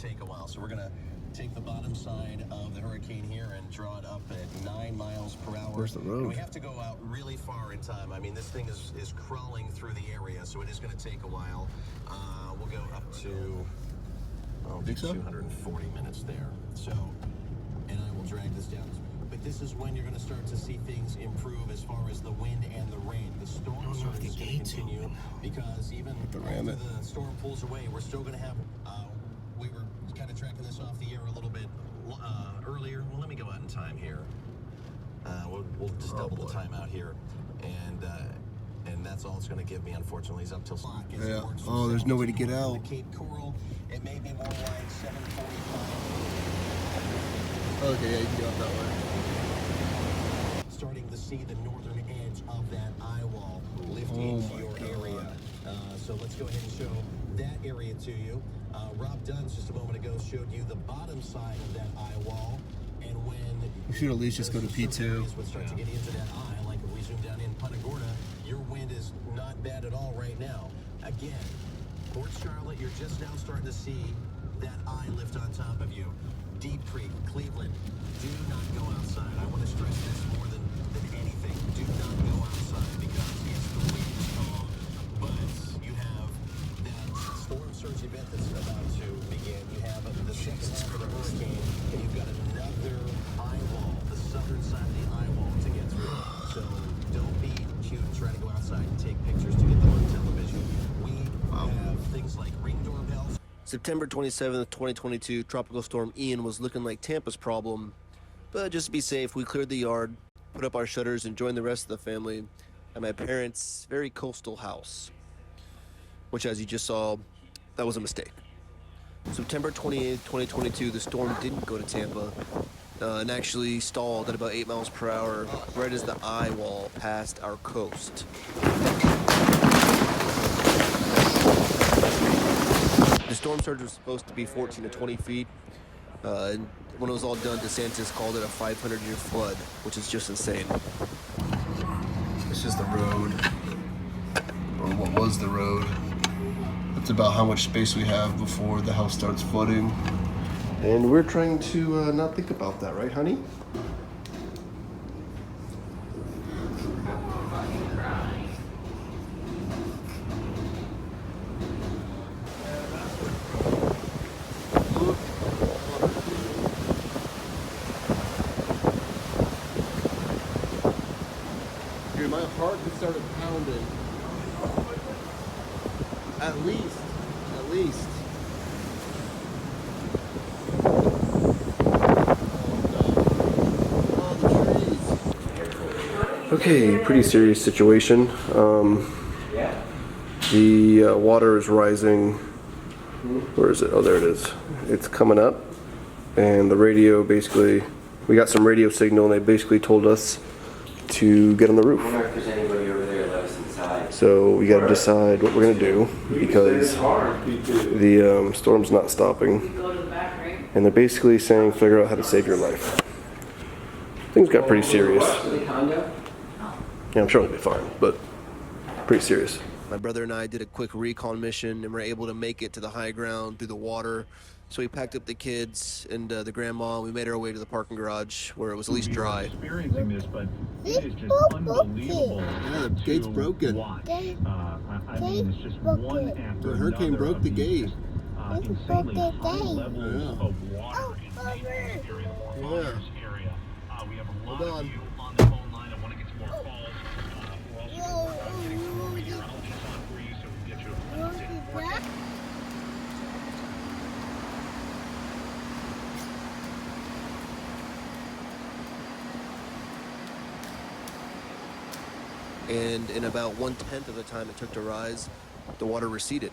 take a while. So we're going to take the bottom side of the hurricane here and draw it up at 9 miles per hour. Where's the road? And we have to go out really far in time. I mean, this thing is crawling through the area, so it is going to take a while. We'll go up to 240 minutes there. So, and I will drag this down. But this is when you're going to start to see things improve as far as the wind and the rain. The storm surge is going to continue because even after the storm pulls away, we're still going to have. We were kind of tracking this off the air a little bit earlier. Well, let me go out in time here. We'll just double the time out here, and that's all it's going to give me. Unfortunately, is up till clock. Yeah. Oh, there's no way to get out. The Cape Coral. It may be more like 7:45. Okay, yeah, you can go out that way. Starting to see the northern edge of that eye wall lift into your area. So let's go ahead and show that area to you. Rob Duns just a moment ago showed you the bottom side of that eye wall, and when you should at least just go to P2. Would start to get into that eye, like if we zoom down in Punta Gorda, your wind is not bad at all right now. Again, Port Charlotte, you're just now starting to see that eye lift on top of you. Deep Creek, Cleveland, do not go outside. I want to stress this more than anything. Do not go outside because yes, the wind is calm, but you have that storm surge event that's about to begin. You have the second half of the hurricane, and you've got another eye wall, the southern side of the eye wall to get through. So don't be cute and try to go outside and take pictures to get them on television. We have things like ring doorbells. September 27th, 2022, Tropical Storm Ian was looking like Tampa's problem, but just to be safe, we cleared the yard, put up our shutters, and joined the rest of the family at my parents' very coastal house, which, as you just saw, that was a mistake. September 28th, 2022, the storm didn't go to Tampa and actually stalled at about 8 miles per hour right as the eye wall passed our coast. The storm surge was supposed to be 14 to 20 feet, and when it was all done, DeSantis called it a 500-year flood, which is just insane. This is the road, or what was the road. That's about how much space we have before the house starts flooding. And we're trying to not think about that, right, honey? Dude, my heart just started pounding. At least. Okay, pretty serious situation. The water is rising. Where is it? Oh, there it is. It's coming up, and the radio basically, we got some radio signal, and they basically told us to get on the roof. I wonder if there's anybody over there let us inside. So we got to decide what we're gonna do because the storm's not stopping, and they're basically saying figure out how to save your life. Things got pretty serious. Yeah, I'm sure it'll be fine, but pretty serious. My brother and I did a quick recon mission and were able to make it to the high ground through the water. So we packed up the kids and the grandma. We made our way to the parking garage where it was at least dry. Experiencing this, but it is just unbelievable. Yeah, the gate's broken. I mean, it's just one after The hurricane another broke the gate. Insanely high levels of water in this area, Yeah. area. We have a lot Hold of on. you on the phone line. I want to get some more calls. We're also getting some more meteorologists on for you, so we can get you a update. And in about 1/10 of the time it took to rise, the water receded.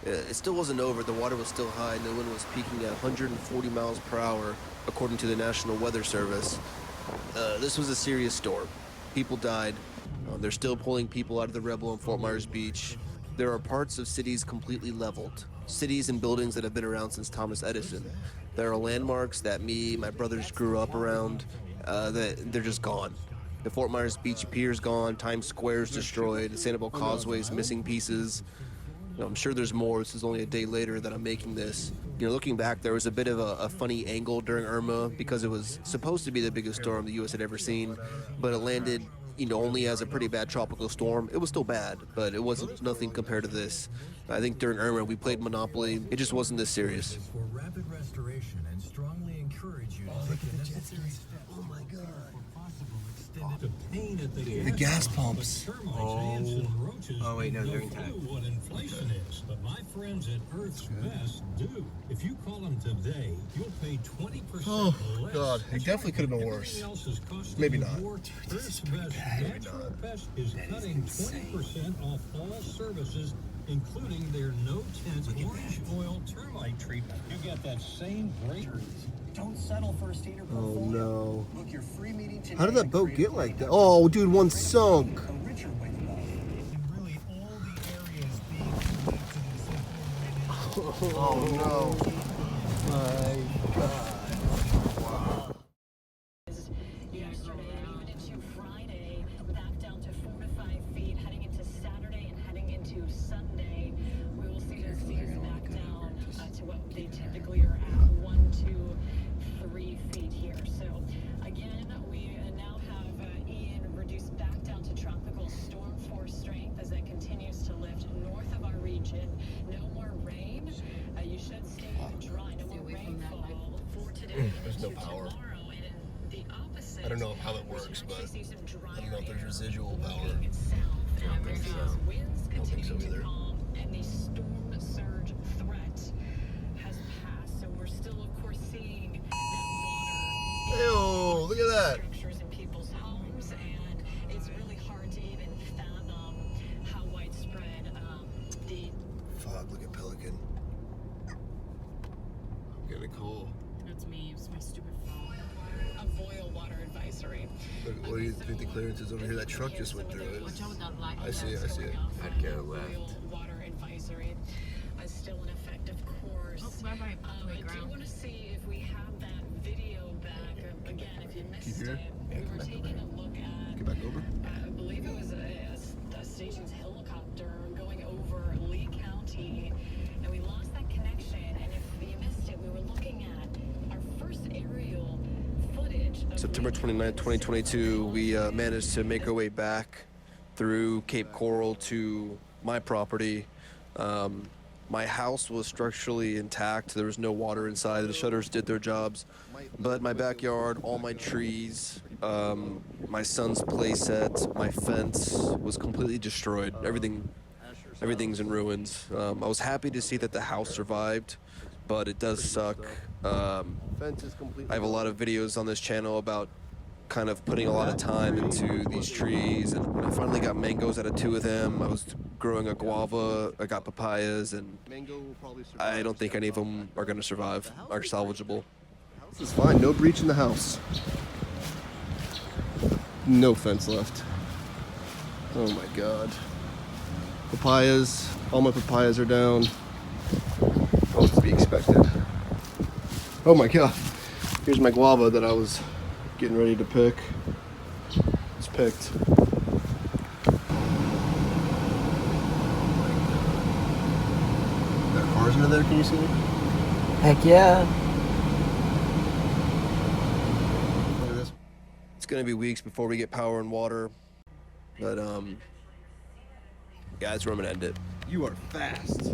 It still wasn't over. The water was still high, and the wind was peaking at 140 miles per hour, according to the National Weather Service. This was a serious storm. People died. They're still pulling people out of the Rebel in Fort Myers Beach. There are parts of cities completely leveled. Cities and buildings that have been around since Thomas Edison. There are landmarks that my brothers grew up around, that they're just gone. The Fort Myers Beach Pier's gone, Times Square's destroyed, the Sanibel Causeway's missing pieces. I'm sure there's more. This is only a day later that I'm making this. Looking back, there was a bit of a funny angle during Irma because it was supposed to be the biggest storm the U.S. had ever seen, but it landed, only as a pretty bad tropical storm. It was still bad, but it wasn't nothing compared to this. I think during Irma, we played Monopoly. It just wasn't this serious. For rapid restoration and strongly encourage you to take the necessary steps. Oh my God. The gas pumps. Oh wait, no, they're intact. What inflation is, but my friends at Earth's Best do. If you call them today, you'll pay 20% Oh less. God, it definitely could have been worse. Everything else is costing Maybe you not. more. Earth's Best Natural Best is cutting 20% off all services, including their no-tint orange oil termite treatment. You get that same great. Don't settle for a standard Oh portfolio. no. Book your free meeting today. How did that boat get like that? Oh, dude, one sunk. A richer way to go. And really all the areas being connected in Central Oh no. My God. Yesterday and even into Friday, back down to 4 to 5 feet, heading into Saturday and heading into Sunday. We will see those seas back down to what they typically are at 1 to 3 feet here. So again, we now have Ian reduced back down to tropical storm force strength as it continues to lift north of our region. No more rain. You should stay dry. No more rainfall for today. There's no into power. tomorrow. And in the opposite, I don't know how that works, but I don't know if there's residual power. I don't think so. Winds I don't think so continue to either. calm, and the storm surge threat has passed. So we're still, of course, seeing that water Ew, look at that. structures in people's homes, and it's really hard to even fathom how widespread the. Fuck, look at Pelican. I'm getting a call. That's me. It's my stupid phone. A boil water advisory. Look, what do you think the clearance is over here? That truck just went through it. I see it, I see it. I'd go left. Boil water advisory is still in effect, of course. I do want to see if we have that video back. Again, if you missed Keep here? it, we were taking a look at. Get back over. I believe it was a station's helicopter going over Lee County, and we lost that connection. And if you missed it, we were looking at our first aerial footage. Of September 29th, 2022, we managed to make our way back through Cape Coral to my property. My house was structurally intact. There was no water inside. The shutters did their jobs. But my backyard, all my trees, my son's play set, my fence was completely destroyed. Everything's in ruins. I was happy to see that the house survived, but it does suck. I have a lot of videos on this channel about kind of putting a lot of time into these trees, and I finally got mangoes out of 2 of them. I was growing a guava, I got papayas, and I don't think any of them are going to survive, are salvageable. This is fine, no breach in the house. No fence left. Oh my God. Papayas, all my papayas are down. What was to be expected? Oh my God. Here's my guava that I was getting ready to pick. It's picked. That car's under there, can you see it? Heck yeah. Look at this. It's going to be weeks before we get power and water, but yeah, that's where I'm going to end it. You are fast.